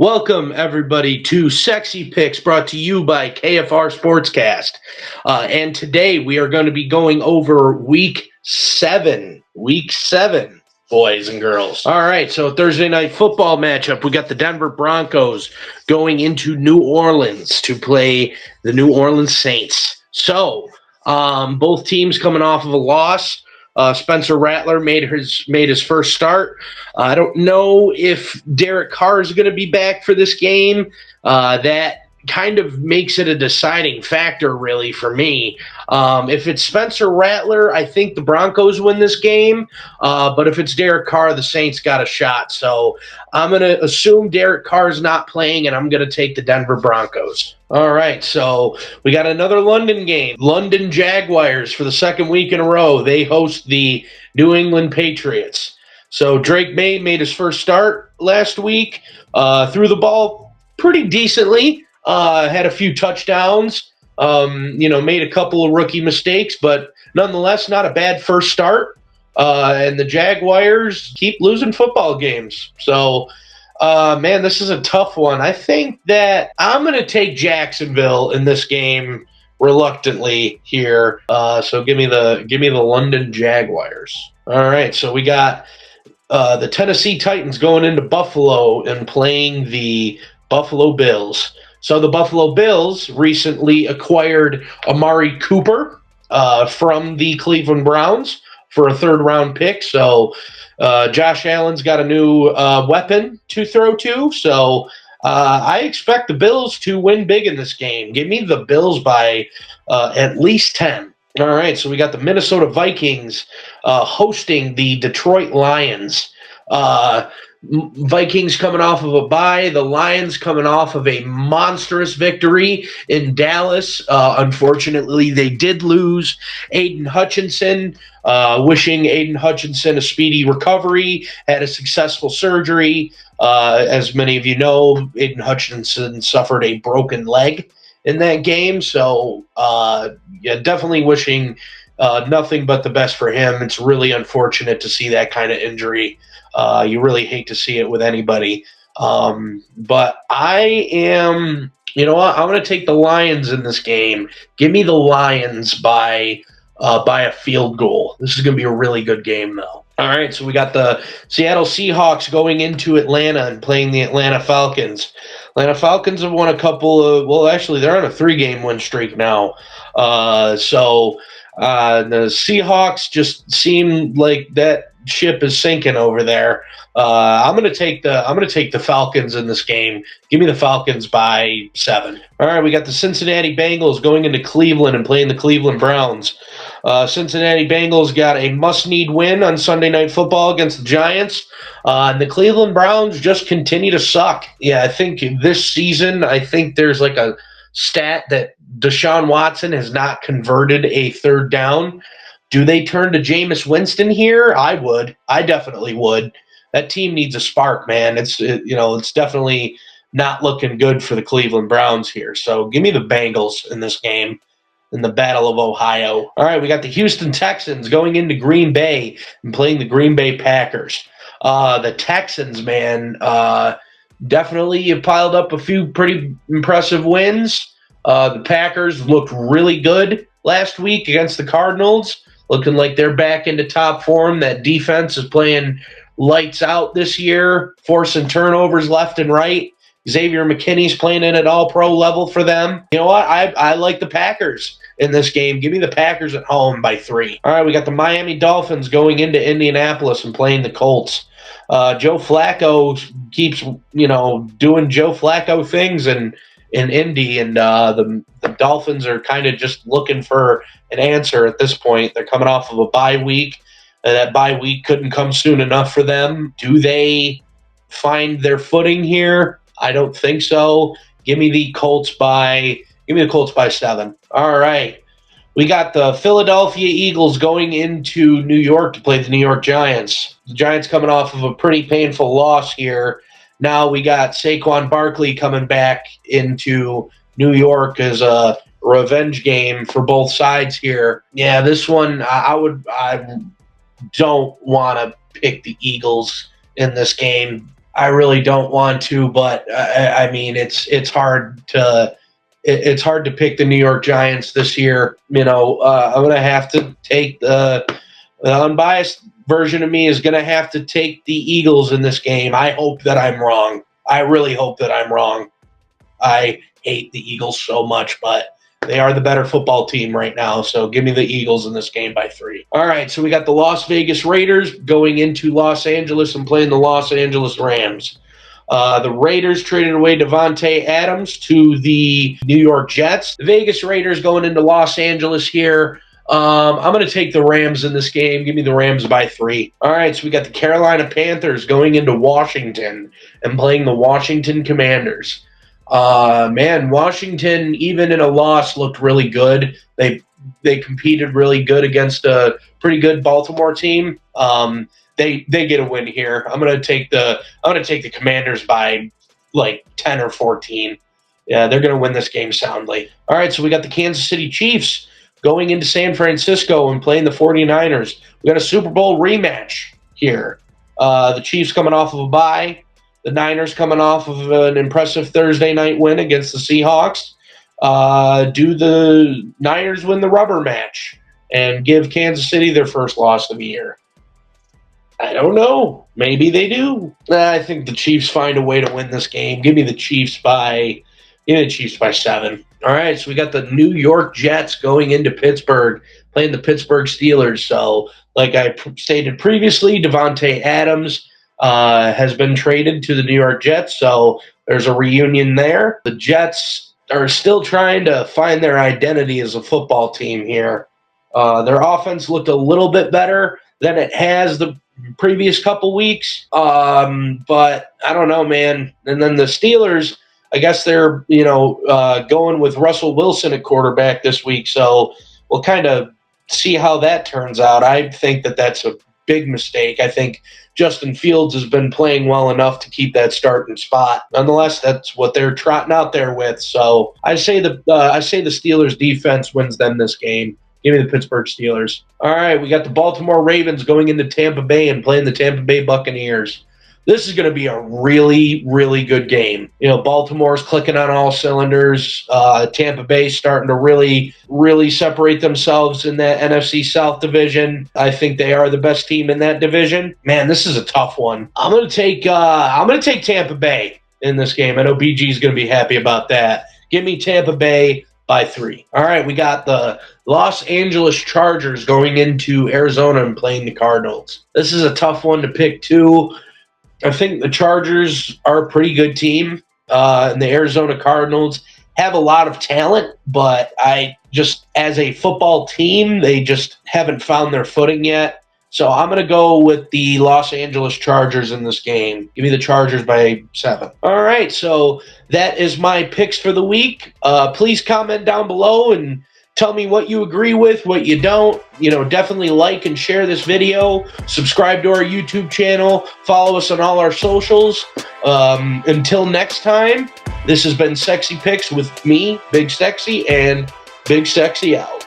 Welcome, everybody, to Sexy Picks, brought to you by KFR Sportscast. And today we are going to be going over Week 7. Week 7, boys and girls. All right, so Thursday night football matchup. We got the Denver Broncos going into New Orleans to play the New Orleans Saints. So, both teams coming off of a loss. Spencer Rattler made his first start. I don't know if Derek Carr is going to be back for this game. That kind of makes it a deciding factor, really, for me. If it's Spencer Rattler, I think the Broncos win this game. But if it's Derek Carr, the Saints got a shot. So I'm going to assume Derek Carr is not playing, and I'm going to take the Denver Broncos. All right, so we got another London game. London Jaguars for the second week in a row. They host the New England Patriots. So Drake May made his first start last week, threw the ball pretty decently, had a few touchdowns, made a couple of rookie mistakes, but nonetheless, not a bad first start. And the Jaguars keep losing football games. So, man, this is a tough one. I think that I'm going to take Jacksonville in this game reluctantly here. So give me the London Jaguars. All right, so we got the Tennessee Titans going into Buffalo and playing the Buffalo Bills. So the Buffalo Bills recently acquired Amari Cooper from the Cleveland Browns for a third-round pick. So Josh Allen's got a new weapon to throw to. So I expect the Bills to win big in this game. Give me the Bills by at least 10. All right, so we got the Minnesota Vikings hosting the Detroit Lions. Vikings coming off of a bye. The Lions coming off of a monstrous victory in Dallas. Unfortunately, they did lose Aiden Hutchinson. Wishing Aiden Hutchinson a speedy recovery. Had a successful surgery. As many of you know, Aiden Hutchinson suffered a broken leg in that game. So, definitely wishing nothing but the best for him. It's really unfortunate to see that kind of injury. You really hate to see it with anybody. But I am, I'm going to take the Lions in this game. Give me the Lions by a field goal. This is going to be a really good game, though. All right, so we got the Seattle Seahawks going into Atlanta and playing the Atlanta Falcons. Atlanta Falcons have won a couple of, actually, they're on a 3-game win streak now. So the Seahawks just seem like that ship is sinking over there. I'm gonna take the Falcons in this game. Give me the Falcons by 7. All right, we got the Cincinnati Bengals going into Cleveland and playing the Cleveland Browns. Cincinnati Bengals got a must-need win on Sunday Night Football against the Giants. And the Cleveland Browns just continue to suck. Yeah, I think this season, there's like a stat that Deshaun Watson has not converted a third down. Do they turn to Jameis Winston here? I would. I definitely would. That team needs a spark, man. It's definitely not looking good for the Cleveland Browns here. So give me the Bengals in this game, in the Battle of Ohio. All right, we got the Houston Texans going into Green Bay and playing the Green Bay Packers. The Texans, man, definitely have piled up a few pretty impressive wins. The Packers looked really good last week against the Cardinals, looking like they're back into top form. That defense is playing lights out this year, forcing turnovers left and right. Xavier McKinney's playing in at all-pro level for them. You know what? I like the Packers in this game. Give me the Packers at home by 3. All right, we got the Miami Dolphins going into Indianapolis and playing the Colts. Joe Flacco keeps, doing Joe Flacco things in Indy, and the Dolphins are kind of just looking for an answer at this point. They're coming off of a bye week. That bye week couldn't come soon enough for them. Do they find their footing here? I don't think so. Give me the Colts by 7. All right. We got the Philadelphia Eagles going into New York to play the New York Giants. The Giants coming off of a pretty painful loss here. Now we got Saquon Barkley coming back into New York as a revenge game for both sides here. Yeah, this one I don't want to pick the Eagles in this game. I really don't want to, but I mean, it's hard to pick the New York Giants this year. I'm going to have to take the unbiased version of me is going to have to take the Eagles in this game. I hope that I'm wrong. I really hope that I'm wrong. I hate the Eagles so much, but they are the better football team right now, so give me the Eagles in this game by 3. All right, so we got the Las Vegas Raiders going into Los Angeles and playing the Los Angeles Rams. The Raiders traded away Davante Adams to the New York Jets. The Vegas Raiders going into Los Angeles here. I'm going to take the Rams in this game. Give me the Rams by 3. All right, so we got the Carolina Panthers going into Washington and playing the Washington Commanders. Man, Washington, even in a loss, looked really good. They competed really good against a pretty good Baltimore team. They get a win here. I'm gonna take the Commanders by like 10 or 14. Yeah, they're gonna win this game soundly. All right, so we got the Kansas City Chiefs going into San Francisco and playing the 49ers. We got a Super Bowl rematch here. The Chiefs coming off of a bye. The Niners coming off of an impressive Thursday night win against the Seahawks. Do the Niners win the rubber match and give Kansas City their first loss of the year? I don't know. Maybe they do. I think the Chiefs find a way to win this game. Give me the Chiefs by 7. All right, so we got the New York Jets going into Pittsburgh, playing the Pittsburgh Steelers. So, like I stated previously, Davante Adams has been traded to the New York Jets, so there's a reunion there. The Jets are still trying to find their identity as a football team here. Their offense looked a little bit better than it has the previous couple weeks, but I don't know, man. And then the Steelers, I guess they're going with Russell Wilson at quarterback this week, so we'll kind of see how that turns out. I think that that's a big mistake. I think Justin Fields has been playing well enough to keep that starting spot. Nonetheless, that's what they're trotting out there with. So I say the Steelers defense wins them this game. Give me the Pittsburgh Steelers. All right, we got the Baltimore Ravens going into Tampa Bay and playing the Tampa Bay Buccaneers. This is going to be a really, really good game. Baltimore's clicking on all cylinders. Tampa Bay starting to really, really separate themselves in that NFC South division. I think they are the best team in that division. Man, this is a tough one. I'm going to take Tampa Bay in this game. I know BG is going to be happy about that. Give me Tampa Bay by 3. All right, we got the Los Angeles Chargers going into Arizona and playing the Cardinals. This is a tough one to pick too. I think the Chargers are a pretty good team, and the Arizona Cardinals have a lot of talent, but as a football team, they just haven't found their footing yet. So I'm going to go with the Los Angeles Chargers in this game. Give me the Chargers by 7. All right, so that is my picks for the week. Please comment down below and tell me what you agree with, what you don't. Definitely like and share this video. Subscribe to our YouTube channel. Follow us on all our socials. Until next time, this has been Sexy Picks with me, Big Sexy, and Big Sexy out.